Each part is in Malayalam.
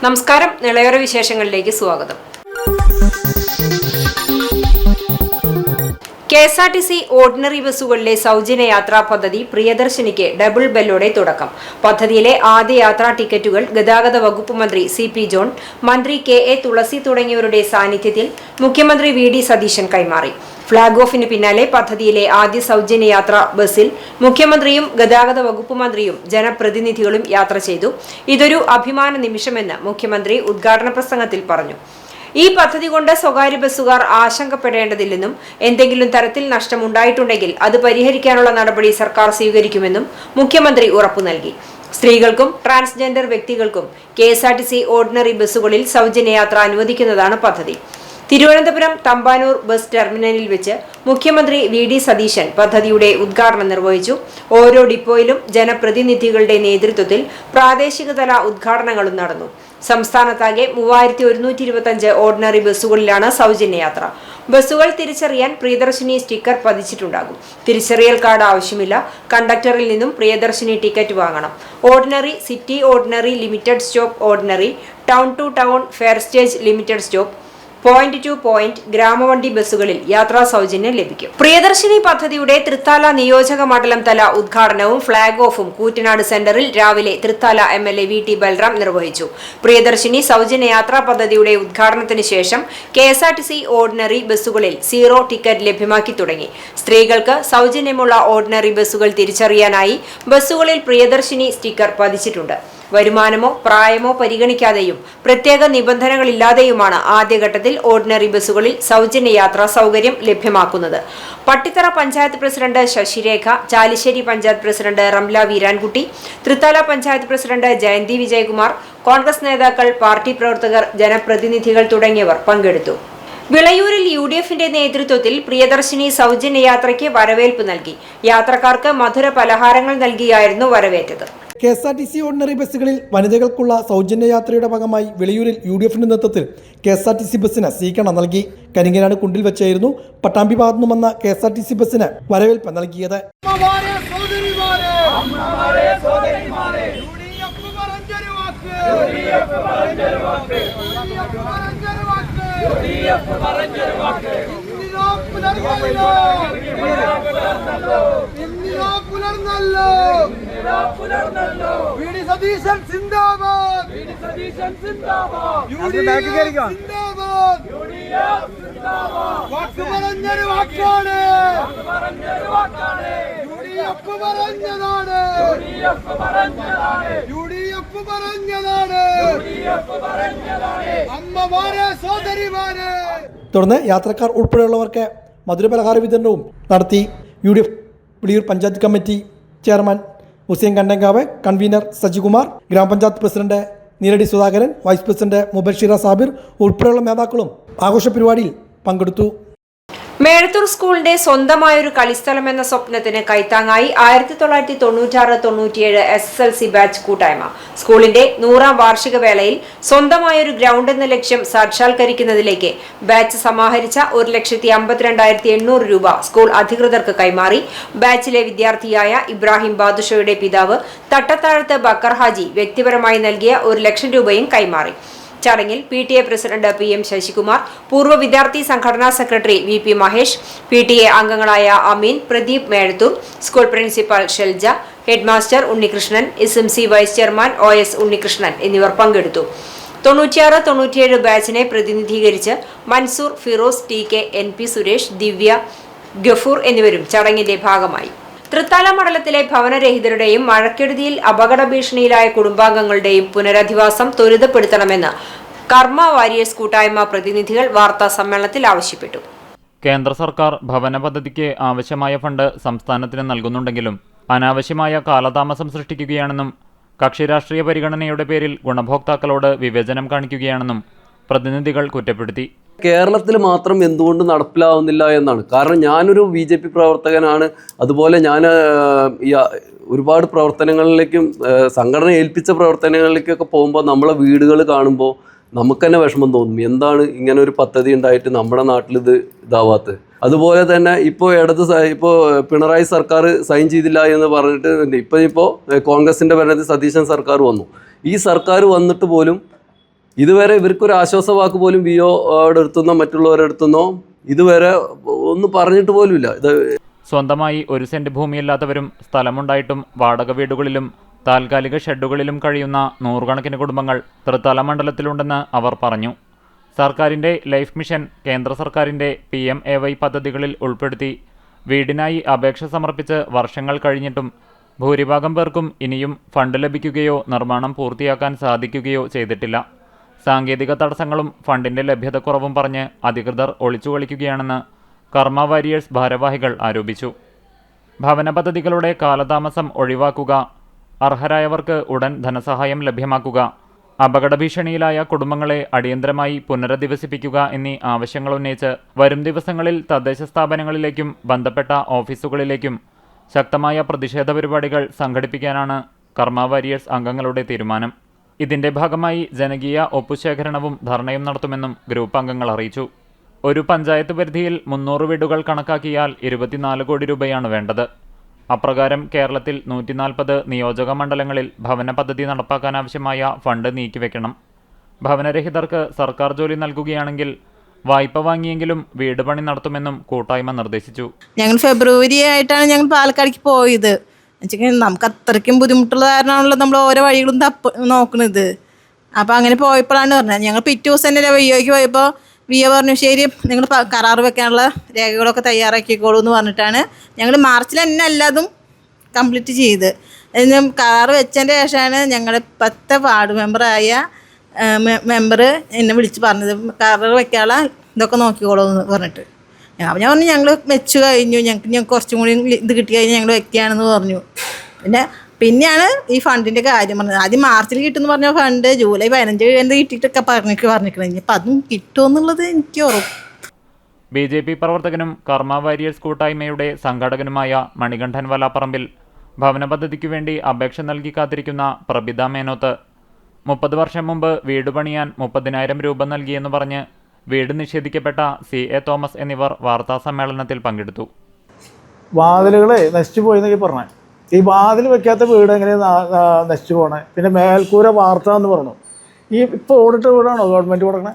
നമസ്കാരം, നിളയോര വിശേഷങ്ങളിലേക്ക് സ്വാഗതം. KSRTC ഓർഡിനറി ബസ്സുകളിലെ സൗജന്യ യാത്രാ പദ്ധതി പ്രിയദർശിനിക്ക് ഡബിൾ ബെല്ലോടെ തുടക്കം. പദ്ധതിയിലെ ആദ്യ യാത്രാ ടിക്കറ്റുകൾ ഗതാഗത വകുപ്പ് മന്ത്രി CP ജോൺ, മന്ത്രി KA തുളസി തുടങ്ങിയവരുടെ സാന്നിധ്യത്തിൽ മുഖ്യമന്ത്രി VD സതീശൻ കൈമാറി. ഫ്ളാഗ് ഓഫിന് പിന്നാലെ പദ്ധതിയിലെ ആദ്യ സൗജന്യ യാത്രാ ബസ്സിൽ മുഖ്യമന്ത്രിയും ഗതാഗത വകുപ്പ് മന്ത്രിയും ജനപ്രതിനിധികളും യാത്ര ചെയ്തു. ഇതൊരു അഭിമാന നിമിഷമെന്ന് മുഖ്യമന്ത്രി ഉദ്ഘാടന പ്രസംഗത്തിൽ പറഞ്ഞു. ഈ പദ്ധതി കൊണ്ട് സ്വകാര്യ ബസ്സുകാർ ആശങ്കപ്പെടേണ്ടതില്ലെന്നും എന്തെങ്കിലും തരത്തിൽ നഷ്ടമുണ്ടായിട്ടുണ്ടെങ്കിൽ അത് പരിഹരിക്കാനുള്ള നടപടി സർക്കാർ സ്വീകരിക്കുമെന്നും മുഖ്യമന്ത്രി ഉറപ്പു നൽകി. സ്ത്രീകൾക്കും ട്രാൻസ്ജെൻഡർ വ്യക്തികൾക്കും KSRTC ഓർഡിനറി ബസ്സുകളിൽ സൗജന്യ യാത്ര അനുവദിക്കുന്നതാണ് പദ്ധതി. തിരുവനന്തപുരം തമ്പാനൂർ ബസ് ടെർമിനലിൽ വെച്ച് മുഖ്യമന്ത്രി VD സതീശൻ പദ്ധതിയുടെ ഉദ്ഘാടനം നിർവഹിച്ചു. ഓരോ ഡിപ്പോയിലും ജനപ്രതിനിധികളുടെ നേതൃത്വത്തിൽ പ്രാദേശികതല ഉദ്ഘാടനങ്ങളും നടന്നു. സംസ്ഥാനത്താകെ 3125 ഓർഡിനറി ബസ്സുകളിലാണ് സൗജന്യ യാത്ര. ബസ്സുകൾ തിരിച്ചറിയാൻ പ്രിയദർശിനി സ്റ്റിക്കർ പതിച്ചിട്ടുണ്ടാകും. തിരിച്ചറിയൽ കാർഡ് ആവശ്യമില്ല. കണ്ടക്ടറിൽ നിന്നും പ്രിയദർശിനി ടിക്കറ്റ് വാങ്ങണം. Ordinary, city ordinary, limited stop ordinary, town to town, fare stage limited stop, point to point ഗ്രാമവണ്ടി ബസ്സുകളിൽ യാത്രാ സൗജന്യം ലഭിക്കും. പ്രിയദർശിനി പദ്ധതിയുടെ തൃത്താല നിയോജക മണ്ഡലം തല ഉദ്ഘാടനവും ഫ്ളാഗ് ഓഫും കൂറ്റനാട് സെന്ററിൽ രാവിലെ തൃത്താല MLA VT ബൽറാം നിർവഹിച്ചു. പ്രിയദർശിനി സൗജന്യ യാത്രാ പദ്ധതിയുടെ ഉദ്ഘാടനത്തിന് ശേഷം KSRTC ഓർഡിനറി ബസ്സുകളിൽ 0 ടിക്കറ്റ് ലഭ്യമാക്കി തുടങ്ങി. സ്ത്രീകൾക്ക് സൗജന്യമുള്ള ഓർഡിനറി ബസ്സുകൾ തിരിച്ചറിയാനായി ബസ്സുകളിൽ പ്രിയദർശിനി സ്റ്റിക്കർ പതിച്ചിട്ടുണ്ട്. വരുമാനമോ പ്രായമോ പരിഗണിക്കാതെയും പ്രത്യേക നിബന്ധനകളില്ലാതെയുമാണ് ആദ്യഘട്ടത്തിൽ ഓർഡിനറി ബസ്സുകളിൽ സൗജന്യ യാത്രാ സൗകര്യം ലഭ്യമാക്കുന്നത്. Pattithara panchayat president Sasirekha, Chalissery panchayat president Ramla Veerankutty, Thrithala panchayat president Jayanthi Vijayakumar, Congress നേതാക്കൾ, പാർട്ടി പ്രവർത്തകർ, ജനപ്രതിനിധികൾ തുടങ്ങിയവർ പങ്കെടുത്തു. വിളയൂരിൽ UDFന്റെ നേതൃത്വത്തിൽ പ്രിയദർശിനി സൗജന്യ യാത്രയ്ക്ക് വരവേൽപ്പ് നൽകി. യാത്രക്കാർക്ക് മധുര പലഹാരങ്ങൾ നൽകിയായിരുന്നു വരവേറ്റത്. KSRTC ഓർഡിനറി ബസ്സുകളിൽ വനിതകൾക്കുള്ള സൗജന്യ യാത്രയുടെ ഭാഗമായി വിളയൂരിൽ UDFന്റെ നേതൃത്വത്തിൽ KSRTC ബസ്സിന് സ്വീകരണം നൽകി. കരിങ്ങനാട് കുണ്ടിൽ വെച്ചായിരുന്നു പട്ടാമ്പി ഭാഗത്തു നിന്നും വന്ന KSRTC ബസ്സിന് വരവേൽപ്പ് നൽകിയത്. VD സതീശൻ സിന്ദാബാദ്, VD സതീശൻ സിന്ദാബാദ്, UDF സിന്ദാബാദ്, UDF സിന്ദാബാദ്. വാക്ക് പറഞ്ഞൊരു വാക്കാണ്, UDF പറഞ്ഞതാണ്, UDF പറഞ്ഞതാണ്, അമ്മമാരെ സോദരിമാരെ. തുടർന്ന് യാത്രക്കാർ ഉൾപ്പെടെയുള്ളവർക്ക് മധുരപലഹാര വിതരണവും നടത്തി. UDF Viliyur panchayat committee chairman Hussain Kandankavu, convener Sajikumar, ഗ്രാമപഞ്ചായത്ത് president Neeladi Sudhakaran, vice president Mubashira Sabir ഉൾപ്പെടെയുള്ള നേതാക്കളും ആഘോഷ പരിപാടിയിൽ പങ്കെടുത്തു. മേഴത്തൂർ സ്കൂളിന്റെ സ്വന്തമായൊരു കളിസ്ഥലം എന്ന സ്വപ്നത്തിന് കൈത്താങ്ങായി 1996-97 SSLC ബാച്ച് കൂട്ടായ്മ. സ്കൂളിന്റെ 100ാം വാർഷിക വേളയിൽ സ്വന്തമായൊരു ഗ്രൗണ്ട് എന്ന ലക്ഷ്യം സാക്ഷാത്കരിക്കുന്നതിലേക്ക് ബാച്ച് സമാഹരിച്ച 1,52,800 രൂപ സ്കൂൾ അധികൃതർക്ക് കൈമാറി. ബാച്ചിലെ വിദ്യാർത്ഥിയായ ഇബ്രാഹിം ബാദുഷയുടെ പിതാവ് തട്ടത്താഴത്ത് ബക്കർ ഹാജി വ്യക്തിപരമായി നൽകിയ 1,00,000 രൂപയും കൈമാറി. ചടങ്ങിൽ PTA പ്രസിഡന്റ് PM ശശികുമാർ, പൂർവ്വ വിദ്യാർത്ഥി സംഘടനാ സെക്രട്ടറി VP മഹേഷ്, PTA അംഗങ്ങളായ Ameen, Pradeep Mezhathur, school principal Shelja, headmaster Unnikrishnan, SMC vice chairman OS Unnikrishnan എന്നിവർ പങ്കെടുത്തു. 96-97 ബാച്ചിനെ പ്രതിനിധീകരിച്ച് മൻസൂർ, ഫിറോസ്, TK, NP സുരേഷ്, ദിവ്യ, ഗഫൂർ എന്നിവരും ചടങ്ങിന്റെ ഭാഗമായി. തൃത്താല മണ്ഡലത്തിലെ ഭവനരഹിതരുടെയും മഴക്കെടുതിയിൽ അപകട ഭീഷണിയിലായ കുടുംബാംഗങ്ങളുടെയും പുനരധിവാസം ത്വരിതപ്പെടുത്തണമെന്ന് കർമ്മ വാരിയേഴ്സ് കൂട്ടായ്മ പ്രതിനിധികൾ വാർത്താ സമ്മേളനത്തിൽ ആവശ്യപ്പെട്ടു. കേന്ദ്ര സർക്കാർ ഭവന പദ്ധതിക്ക് ആവശ്യമായ ഫണ്ട് സംസ്ഥാനത്തിന് നൽകുന്നുണ്ടെങ്കിലും അനാവശ്യമായ കാലതാമസം സൃഷ്ടിക്കുകയാണെന്നും കക്ഷി രാഷ്ട്രീയ പരിഗണനയുടെ പേരിൽ ഗുണഭോക്താക്കളോട് വിവേചനം കാണിക്കുകയാണെന്നും പ്രതിനിധികൾ കുറ്റപ്പെടുത്തി. കേരളത്തിൽ മാത്രം എന്തുകൊണ്ട് നടപ്പിലാവുന്നില്ല എന്നാണ്. കാരണം ഞാനൊരു BJP പ്രവർത്തകനാണ്. അതുപോലെ ഞാൻ ഒരുപാട് പ്രവർത്തനങ്ങളിലേക്കും സംഘടന ഏൽപ്പിച്ച പ്രവർത്തനങ്ങളിലേക്കൊക്കെ പോകുമ്പോൾ നമ്മളെ വീടുകൾ കാണുമ്പോൾ നമുക്ക് തന്നെ വിഷമം തോന്നും. എന്താണ് ഇങ്ങനെ ഒരു പദ്ധതി ഉണ്ടായിട്ട് നമ്മുടെ നാട്ടിൽ ഇതാവാത്തത്. അതുപോലെ തന്നെ ഇപ്പോൾ പിണറായി സർക്കാർ സൈൻ ചെയ്തില്ല എന്ന് പറഞ്ഞിട്ട് ഇപ്പോൾ കോൺഗ്രസിൻ്റെ ഭരണത്തിൽ സതീശൻ സർക്കാർ വന്നു. ഈ സർക്കാർ വന്നിട്ട് പോലും ഇതുവരെ ഇവർക്കൊരു ആശ്വാസവാക്ക് പോലും വിഒയുടെ അടുത്തുനിന്നോ മറ്റുള്ളവരുടെ അടുത്തുനിന്നോ ഇതുവരെ ഒന്നും പറഞ്ഞിട്ട് പോലുമില്ല. സ്വന്തമായി 1 സെന്റ് ഭൂമിയില്ലാത്തവരും സ്ഥലമുണ്ടായിട്ടും വാടക വീടുകളിലും താൽക്കാലിക ഷെഡുകളിലും കഴിയുന്ന നൂറുകണക്കിന് കുടുംബങ്ങൾ തൃത്തല മണ്ഡലത്തിലുണ്ടെന്ന് അവർ പറഞ്ഞു. സർക്കാരിൻ്റെ ലൈഫ് മിഷൻ, കേന്ദ്ര സർക്കാരിൻ്റെ PMAY പദ്ധതികളിൽ ഉൾപ്പെടുത്തി വീടിനായി അപേക്ഷ സമർപ്പിച്ച് വർഷങ്ങൾ കഴിഞ്ഞിട്ടും ഭൂരിഭാഗം പേർക്കും ഇനിയും ഫണ്ട് ലഭിക്കുകയോ നിർമ്മാണം പൂർത്തിയാക്കാൻ സാധിക്കുകയോ ചെയ്തിട്ടില്ല. സാങ്കേതിക തടസ്സങ്ങളും ഫണ്ടിൻ്റെ ലഭ്യതക്കുറവും പറഞ്ഞ് അധികൃതർ ഒളിച്ചുകളിക്കുകയാണെന്ന് കർമ്മ വാരിയേഴ്സ് ഭാരവാഹികൾ ആരോപിച്ചു. ഭവന പദ്ധതികളുടെ കാലതാമസം ഒഴിവാക്കുക, അർഹരായവർക്ക് ഉടൻ ധനസഹായം ലഭ്യമാക്കുക, അപകട ഭീഷണിയിലായ കുടുംബങ്ങളെ അടിയന്തരമായി പുനരധിവസിപ്പിക്കുക എന്നീ ആവശ്യങ്ങളുന്നയിച്ച് വരും ദിവസങ്ങളിൽ തദ്ദേശ സ്ഥാപനങ്ങളിലേക്കും ബന്ധപ്പെട്ട ഓഫീസുകളിലേക്കും ശക്തമായ പ്രതിഷേധ പരിപാടികൾ സംഘടിപ്പിക്കാനാണ് കർമ്മ വാരിയേഴ്സ് അംഗങ്ങളുടെ തീരുമാനം. ഇതിന്റെ ഭാഗമായി ജനകീയ ഒപ്പുശേഖരണവും ധർണയും നടത്തുമെന്നും ഗ്രൂപ്പ് അംഗങ്ങൾ അറിയിച്ചു. ഒരു പഞ്ചായത്ത് പരിധിയിൽ 300 വീടുകൾ കണക്കാക്കിയാൽ 24 കോടി രൂപയാണ് വേണ്ടത്. അപ്രകാരം കേരളത്തിൽ 140 നിയോജക മണ്ഡലങ്ങളിൽ ഭവന പദ്ധതി നടപ്പാക്കാനാവശ്യമായ ഫണ്ട് നീക്കിവെക്കണം. ഭവനരഹിതർക്ക് സർക്കാർ ജോലി നൽകുകയാണെങ്കിൽ വായ്പ വാങ്ങിയെങ്കിലും വീട് പണി നടത്തുമെന്നും കൂട്ടായ്മ നിർദ്ദേശിച്ചു. ഞങ്ങൾ ഫെബ്രുവരി ആയിട്ടാണ് ഞങ്ങൾ പാലക്കാടേക്ക് പോയത്. നമുക്ക് അത്രയ്ക്കും ബുദ്ധിമുട്ടുള്ള കാരണമാണല്ലോ നമ്മൾ ഓരോ വഴികളും നോക്കുന്നത്. അപ്പോൾ അങ്ങനെ പോയപ്പോഴാണ് പറഞ്ഞത്. ഞങ്ങൾ പിറ്റേ ദിവസം തന്നെ വിഒയ്ക്ക് പോയപ്പോൾ വിഒ പറഞ്ഞു ശരി നിങ്ങൾ കരാർ വെക്കാനുള്ള രേഖകളൊക്കെ തയ്യാറാക്കിക്കോളൂ എന്ന് പറഞ്ഞിട്ടാണ് ഞങ്ങൾ മാർച്ചിൽ തന്നെ എല്ലാതും കംപ്ലീറ്റ് ചെയ്ത്. കരാർ വെച്ചതിൻ്റെ ശേഷമാണ് ഞങ്ങൾ 10 വാർഡ് മെമ്പറായ മെമ്പർ എന്നെ വിളിച്ച് പറഞ്ഞത് കരാർ വെക്കാനുള്ള ഇതൊക്കെ നോക്കിക്കോളൂ എന്ന് പറഞ്ഞിട്ട്. ഞാൻ പറഞ്ഞു ഞങ്ങൾ വെച്ച് കഴിഞ്ഞു, ഞങ്ങൾക്ക് കുറച്ചും കൂടി ഇത് കിട്ടി കഴിഞ്ഞാൽ ഞങ്ങൾ വെക്കുകയാണെന്ന് പറഞ്ഞു. പിന്നെയാണ് ഈ ഫണ്ടിൻ്റെ കാര്യം പറഞ്ഞത്. ആദ്യം മാർച്ചിൽ കിട്ടുമെന്ന് പറഞ്ഞ ഫണ്ട് ജൂലൈ 15 കിട്ടിയിട്ടൊക്കെ പറഞ്ഞിരിക്കണേ. അപ്പം അതും കിട്ടുമെന്നുള്ളത് എനിക്ക് ഉറപ്പ്. BJP പ്രവർത്തകനും കർമ്മ വാരിയേഴ്സ് കൂട്ടായ്മയുടെ സംഘാടകനുമായ മണികണ്ഠൻ വലാപ്പറമ്പിൽ ഭവന പദ്ധതിക്കു വേണ്ടി അപേക്ഷ നൽകി കാത്തിരിക്കുന്ന പ്രഭിത മേനോത്ത് 30 വർഷം മുമ്പ് വീട് പണിയാൻ 30,000 രൂപ നൽകിയെന്ന് പറഞ്ഞ് വീട് നിഷേധിക്കപ്പെട്ട CA തോമസ് എന്നിവർ വാർത്താ സമ്മേളനത്തിൽ പങ്കെടുത്തു. വാതിലുകളെ നശിച്ചു പോയെന്നൊക്കെ പറഞ്ഞേ. ഈ വാതിൽ വെക്കാത്ത വീട് എങ്ങനെ നശിച്ചു പോകണേ? പിന്നെ മേൽക്കൂര വാർത്ത എന്ന് പറഞ്ഞു. ഇപ്പോൾ ഓടിട്ട വീടാണോ ഗവൺമെൻറ് കൊടുക്കണേ?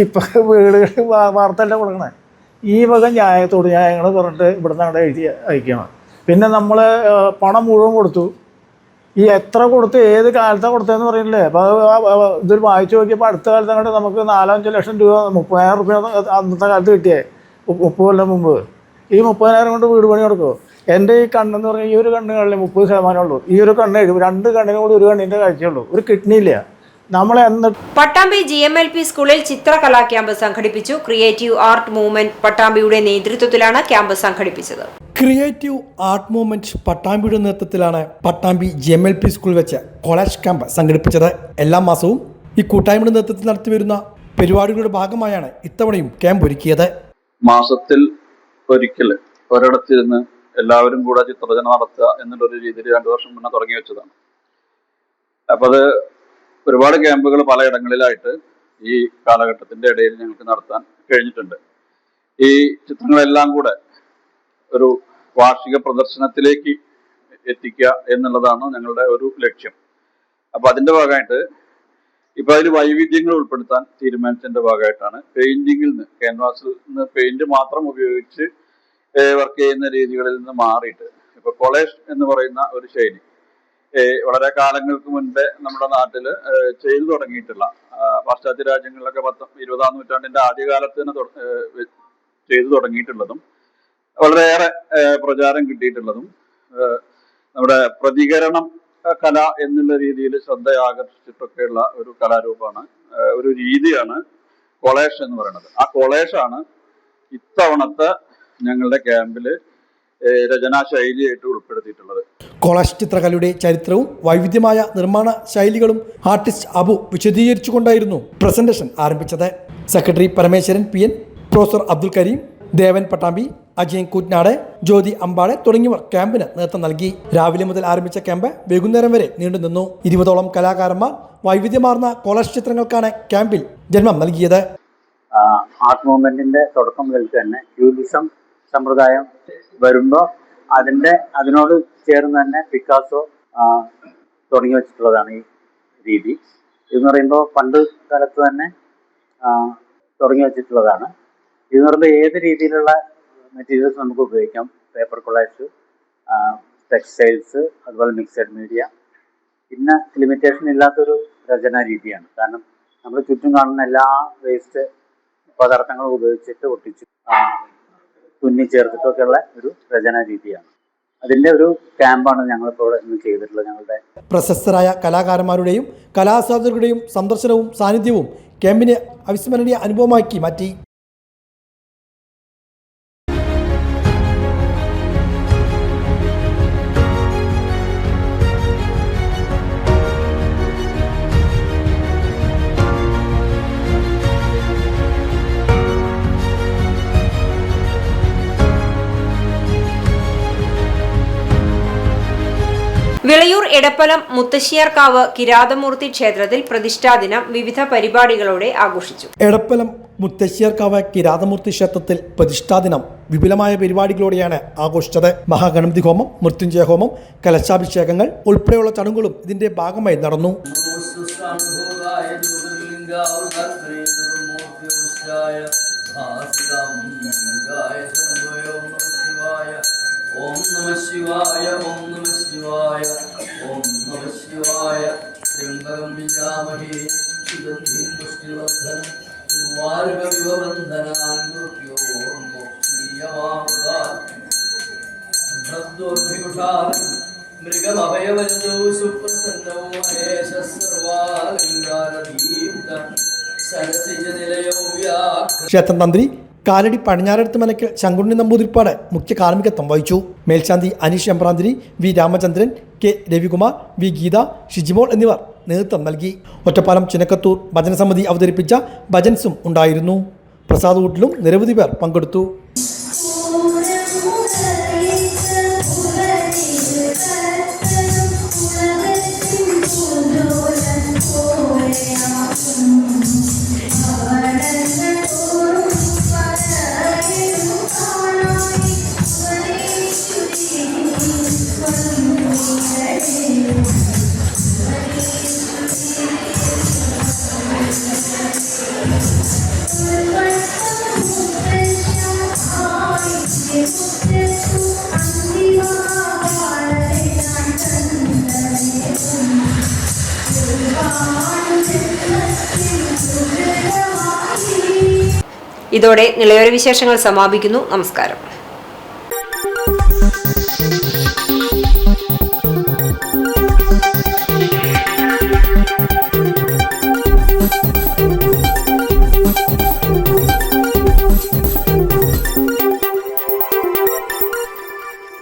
ഇപ്പം വീടുകൾ വാർത്തയല്ല കൊടുക്കണേ. ഈ വക ന്യായങ്ങൾ പറഞ്ഞിട്ട് ഇവിടെ നിന്ന് അവിടെ എഴുതി അയക്കണം. പിന്നെ നമ്മൾ പണം മുഴുവൻ കൊടുത്തു. ഈ എത്ര കൊടുത്ത് ഏത് കാലത്താണ് കൊടുത്തതെന്ന് പറയില്ലേ. അപ്പോൾ ഇതൊരു വായിച്ചു നോക്കിയപ്പോൾ അടുത്ത കാലത്ത് അങ്ങോട്ട് നമുക്ക് 4-5 ലക്ഷം രൂപ 30,000 രൂപ അന്നത്തെ കാലത്ത് കിട്ടിയേ 30 കൊല്ലം മുമ്പ്. ഈ 30,000 കൊണ്ട് വീട് പണി കൊടുക്കുമോ? എൻ്റെ ഈ കണ്ണെന്ന് പറഞ്ഞാൽ ഈ ഒരു കണ്ണുകളിൽ 30% ഉള്ളൂ. ഈ ഒരു കണ്ണ് 2 കണ്ണിനും കൂടി ഒരു കണ്ണിൻ്റെ കാഴ്ചയുള്ളൂ, ഒരു കിഡ്നി ഇല്ല. പട്ടാമ്പി GMLP സ്കൂളിൽ ചിത്രകലാ ക്യാമ്പ് സംഘടിപ്പിച്ചു. ക്രിയേറ്റീവ് ആർട്ട് മൂവ്മെന്റ് പട്ടാമ്പിയുടെ നേതൃത്വത്തിലാണ് ക്യാമ്പ് സംഘടിപ്പിച്ചത്. ക്രിയേറ്റീവ് ആർട്ട് മൂവ്മെന്റ് പട്ടാമ്പിയുടെ നേതൃത്വത്തിലാണ് പട്ടാമ്പി GMLP സ്കൂളിൽ വെച്ച് കോളേജ് ക്യാമ്പ് സംഘടിപ്പിച്ചത്. എല്ലാ മാസവും ഈ കൂട്ടായ്മയുടെ നേതൃത്വത്തിൽ നടത്തിവരുന്ന പരിപാടികളുടെ ഭാഗമായാണ് ഇത്തവണയും ക്യാമ്പ് ഒരുക്കിയത്. മാസത്തിൽ ഒരിക്കൽ ഒരിടത്തിരുന്ന് എല്ലാവരും കൂടെ ചിത്രരചന നടത്തുക എന്നുള്ളൊരു രീതിയിൽ 2 വർഷം മുന്നേ തുടങ്ങി വെച്ചതാണ്. അപ്പോൾ അത് ഒരുപാട് ക്യാമ്പുകൾ പലയിടങ്ങളിലായിട്ട് ഈ കാലഘട്ടത്തിന്റെ ഇടയിൽ ഞങ്ങൾക്ക് നടത്താൻ കഴിഞ്ഞിട്ടുണ്ട്. ഈ ചിത്രങ്ങളെല്ലാം കൂടെ ഒരു വാർഷിക പ്രദർശനത്തിലേക്ക് എത്തിക്കുക എന്നുള്ളതാണ് ഞങ്ങളുടെ ഒരു ലക്ഷ്യം. അപ്പൊ അതിന്റെ ഭാഗമായിട്ട് ഇപ്പൊ അതിൽ വൈവിധ്യങ്ങൾ ഉൾപ്പെടുത്താൻ തീരുമാനിച്ചതിന്റെ ഭാഗമായിട്ടാണ് പെയിന്റിങ്ങിൽ നിന്ന്, ക്യാൻവാസിൽ നിന്ന് പെയിന്റ് മാത്രം ഉപയോഗിച്ച് വർക്ക് ചെയ്യുന്ന രീതികളിൽ നിന്ന് മാറിയിട്ട് ഇപ്പൊ കൊളേഷ് എന്ന് പറയുന്ന ഒരു ശൈലി വളരെ കാലങ്ങൾക്ക് മുൻപേ നമ്മുടെ നാട്ടിൽ ചെയ്തു തുടങ്ങിയിട്ടുള്ള, പാശ്ചാത്യ രാജ്യങ്ങളിലൊക്കെ 20-ാം നൂറ്റാണ്ടിന്റെ ആദ്യകാലത്ത് തന്നെ ചെയ്തു തുടങ്ങിയിട്ടുള്ളതും വളരെയേറെ പ്രചാരം കിട്ടിയിട്ടുള്ളതും നമ്മുടെ പ്രതികരണം കല എന്നുള്ള രീതിയിൽ ശ്രദ്ധ ആകർഷിച്ചിട്ടൊക്കെയുള്ള ഒരു കലാരൂപമാണ്, ഒരു രീതിയാണ് കൊളേഷ് എന്ന് പറയുന്നത്. ആ കൊളേഷാണ് ഇത്തവണത്തെ ഞങ്ങളുടെ ക്യാമ്പിൽ രചനാ ശൈലിയായിട്ട് ഉൾപ്പെടുത്തിയിട്ടുള്ളത്. കോളാഷ് ചിത്രകലയുടെ ചരിത്രവും വൈവിധ്യമായ നിർമ്മാണ ശൈലികളും ആർട്ടിസ്റ്റ് അബു വിശദീകരിച്ചുകൊണ്ടായിരുന്നു പ്രസന്റേഷൻ ആരംഭിച്ചത്. Secretary Parameswaran PN, professor Abdul Kareem, Devan Pattambi, Ajayan Koottanad, Jyothi Ambade തുടങ്ങിയവർ ക്യാമ്പിന് നേതൃത്വം നൽകി. രാവിലെ മുതൽ ആരംഭിച്ച ക്യാമ്പ് വൈകുന്നേരം വരെ നീണ്ടുനിന്നു. 20ഓളം കലാകാരന്മാർ വൈവിധ്യമാർന്ന കോളാഷ് ചിത്രങ്ങൾക്കാണ് ക്യാമ്പിൽ ജന്മം നൽകിയത്. ആർട്ട് മൂവ്മെന്റിന്റെ തുടക്കം മുതൽ തന്നെ ക്യൂബിസം സമ്പ്രദായം വരുമ്പോൾ അതിനോട് ചേർന്ന് തന്നെ പിക്കാസോ തുടങ്ങി വെച്ചിട്ടുള്ളതാണ് ഈ രീതി. ഇതെന്ന് പറയുമ്പോൾ പണ്ട് കാലത്ത് തന്നെ തുടങ്ങി വെച്ചിട്ടുള്ളതാണ്. ഇതെന്ന് പറയുമ്പോൾ ഏത് രീതിയിലുള്ള മെറ്റീരിയൽസ് നമുക്ക് ഉപയോഗിക്കാം. പേപ്പർ കൊളാഷ്, ടെക്സ്റ്റൈൽസ്, അതുപോലെ മിക്സഡ് മീഡിയ. പിന്നെ ലിമിറ്റേഷൻ ഇല്ലാത്തൊരു രചനാ രീതിയാണ്. കാരണം നമ്മൾ ചുറ്റും കാണുന്ന എല്ലാ വേസ്റ്റ് പദാർത്ഥങ്ങളും ഉപയോഗിച്ചിട്ട് ഒട്ടിച്ച് തുന്നി ചേർത്തിട്ടൊക്കെയുള്ള ഒരു രചനാ രീതിയാണ്. അതിൻ്റെ ഒരു ക്യാമ്പാണ് ഞങ്ങളിപ്പോൾ ഇവിടെ ഇന്ന് ചെയ്തിട്ടുള്ളത്. ഞങ്ങളുടെ പ്രശസ്തരായ കലാകാരന്മാരുടെയും കലാസ്വാദകരുടെയും സന്ദർശനവും സാന്നിധ്യവും ക്യാമ്പിനെ അവിസ്മരണീയ അനുഭവമാക്കി മാറ്റി. വിളയൂർ എടപ്പലം മുത്തശ്ശിയാർക്കാവ് കിരാതമൂർത്തി ക്ഷേത്രത്തിൽ പ്രതിഷ്ഠാദിനം വിവിധ പരിപാടികളോടെ ആഘോഷിച്ചു. എടപ്പലം മുത്തശ്ശിയാർക്കാവ് കിരാതമൂർത്തി ക്ഷേത്രത്തിൽ പ്രതിഷ്ഠാദിനം വിപുലമായ പരിപാടികളോടെയാണ് ആഘോഷിച്ചത്. മഹാഗണപതി ഹോമം, മൃത്യുഞ്ജയ ഹോമം, കലശാഭിഷേകങ്ങൾ ഉൾപ്പെടെയുള്ള ചടങ്ങുകളും ഇതിന്റെ ഭാഗമായി നടന്നു. ഓം നമഃ ശിവായ, ഓം നമഃ ശിവായ, ഓം നമഃ ശിവായ. ത്ര്യംബകം യജാമഹേ സുഗന്ധിം പുഷ്ടിവർദ്ധനം ഉർവാരുകമിവ ബന്ധനാൻ മൃത്യോർമുക്ഷീയമാമൃതാത് ഭദ്ദോർഭികുഠാരം മൃഗമഭയവരദോ സുപ്രസന്നോ മഹേശ സർവാലങ്കാരദീപ്ത സരസിജ നിലയോ വ്യാഘ്ര. ക്ഷേത്രം തന്ത്രി കാലടി പടിഞ്ഞാറെടുത്ത് മനയ്ക്ക് ശങ്കുണ്ണി നമ്പൂതിരിപ്പാട് മുഖ്യ കാർമ്മികത്വം വഹിച്ചു. മേൽശാന്തി Aneesh Embranthiri, V Ramachandran, K Ravikumar, V Geetha, Shijimol എന്നിവർ നേതൃത്വം നൽകി. ഒറ്റപ്പാലം ചിനക്കത്തൂർ ഭജനസമിതി അവതരിപ്പിച്ച ഭജൻസും ഉണ്ടായിരുന്നു. പ്രസാദ് വീട്ടിലും നിരവധി പേർ പങ്കെടുത്തു. ഇതോടെ നിളയോര വിശേഷങ്ങൾ സമാപിക്കുന്നു. നമസ്കാരം.